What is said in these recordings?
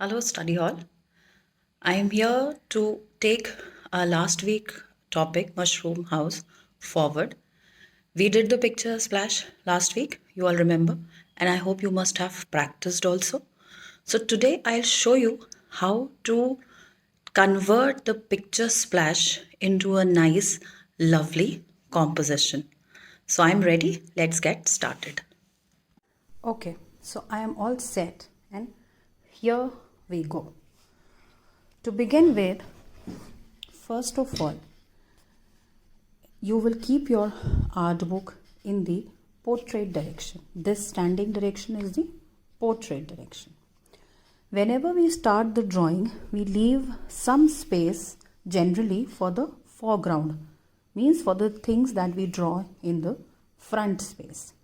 Hello, study hall. I am here to take our last week topic, mushroom house, forward. We did the picture splash last week, you all remember, and I hope you must have practiced also. So today I'll show you how to convert the picture splash into a nice, lovely composition. So I'm ready. Let's get started. Okay, so I am all set and here we go. To begin with, first of all, you will keep your art book in the portrait direction. This standing direction is the portrait direction. Whenever we start the drawing, we leave some space generally for the foreground, means for the things that we draw in the front space.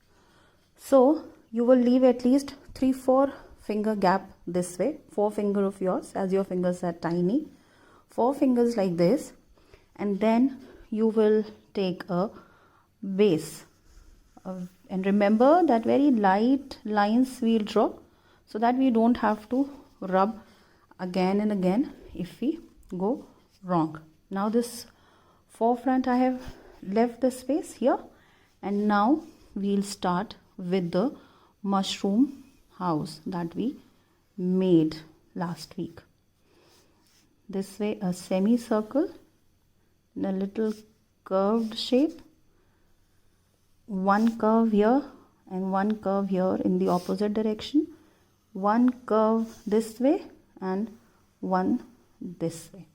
So you will leave at least 3-4 finger gap this way, 4 finger of yours as your fingers are tiny, 4 fingers like this, and then you will take a base. And remember that very light lines we'll draw so that we don't have to rub again and again if we go wrong. Now this forefront I have left the space here, and now we'll start with the mushroom house that we made last week. This way, a semicircle in a little curved shape, one curve here and one curve here in the opposite direction, one curve this way and one this way.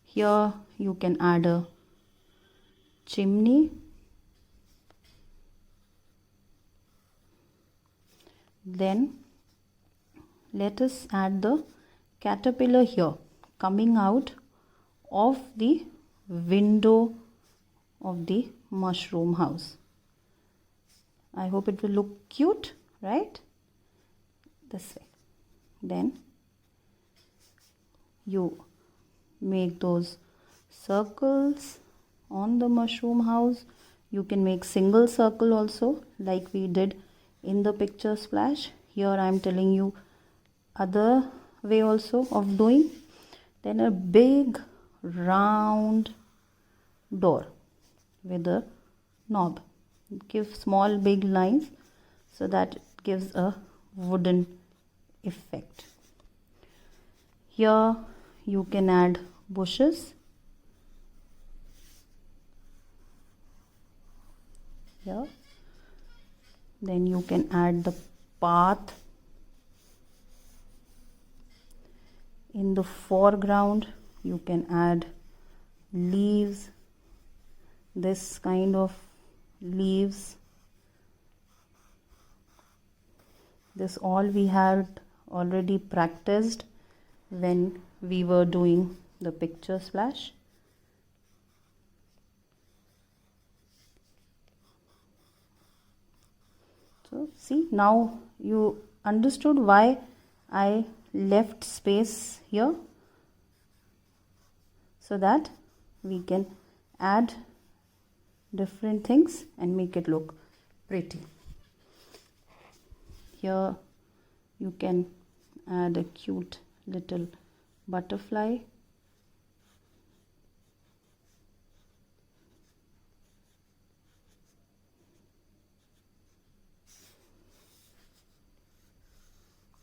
Here you can add a chimney, then let us add the caterpillar here coming out of the window of the mushroom house. I hope it will look cute, right? This way. Then you make those circles on the mushroom house. You can make single circle also, like we did in the picture splash. Here I am telling you other way also of doing. Then a big round door with a knob. Give small big lines so that it gives a wooden effect. Here you can add bushes. Here. Then you can add the path. In the foreground you can add leaves, this kind of leaves. This all we had already practiced when we were doing the picture splash. So see, now you understood why I left space here, so that we can add different things and make it look pretty. Here you can add a cute little butterfly.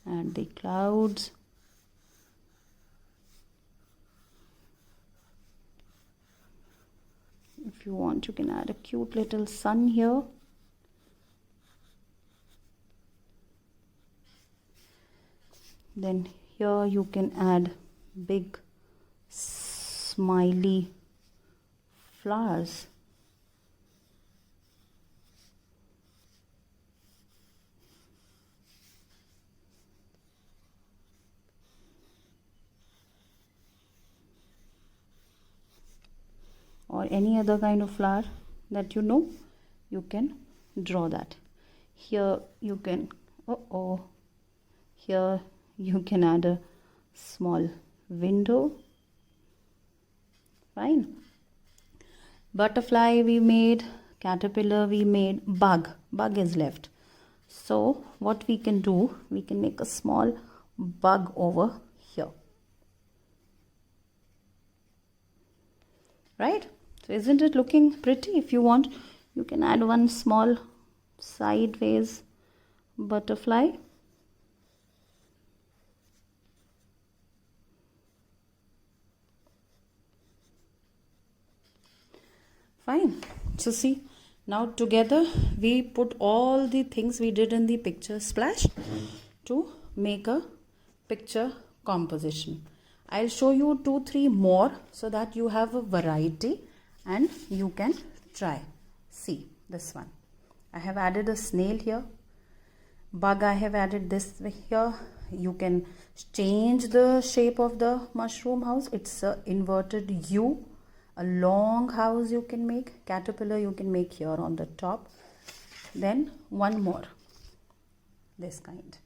And the clouds. If you want, you can add a cute little sun here. Then here you can add big smiley flowers. Or any other kind of flower that you know, you can draw that. Here you can, here you can add a small window. Fine. Butterfly we made, caterpillar we made, bug is left. So what we can do, we can make a small bug over here. Right? So isn't it looking pretty? If you want, you can add one small sideways butterfly. Fine. So see, now together we put all the things we did in the picture splash to make a picture composition. I'll show you 2-3 more so that you have a variety and you can try. See this one. I have added a snail here. Bug, I have added this here. You can change the shape of the mushroom house. It's a inverted U. A long house you can make. Caterpillar you can make here on the top. Then one more. This kind.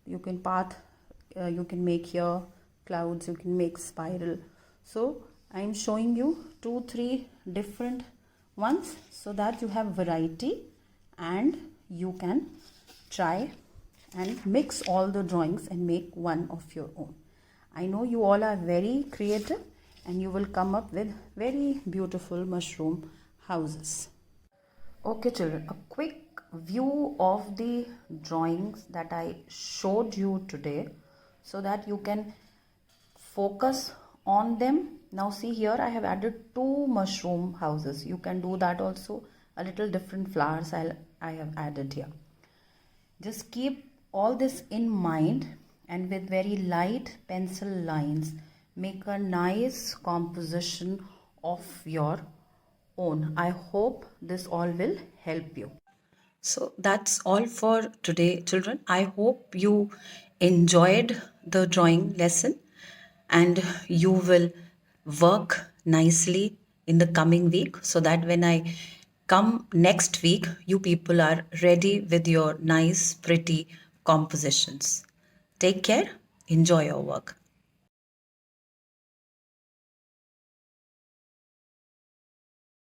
You can you can make here clouds. You can make spiral. So I am showing you 2-3 different ones so that you have variety and you can try and mix all the drawings and make one of your own. I know you all are very creative and you will come up with very beautiful mushroom houses. Okay children, a quick view of the drawings that I showed you today so that you can focus on them. Now see here I have added 2 mushroom houses. You can do that also. A little different flowers I have added here. Just keep all this in mind and with very light pencil lines make a nice composition of your own. I hope this all will help you. So that's all for today, children. I hope you enjoyed the drawing lesson and you will work nicely in the coming week so that when I come next week, you people are ready with your nice, pretty compositions. Take care. Enjoy your work.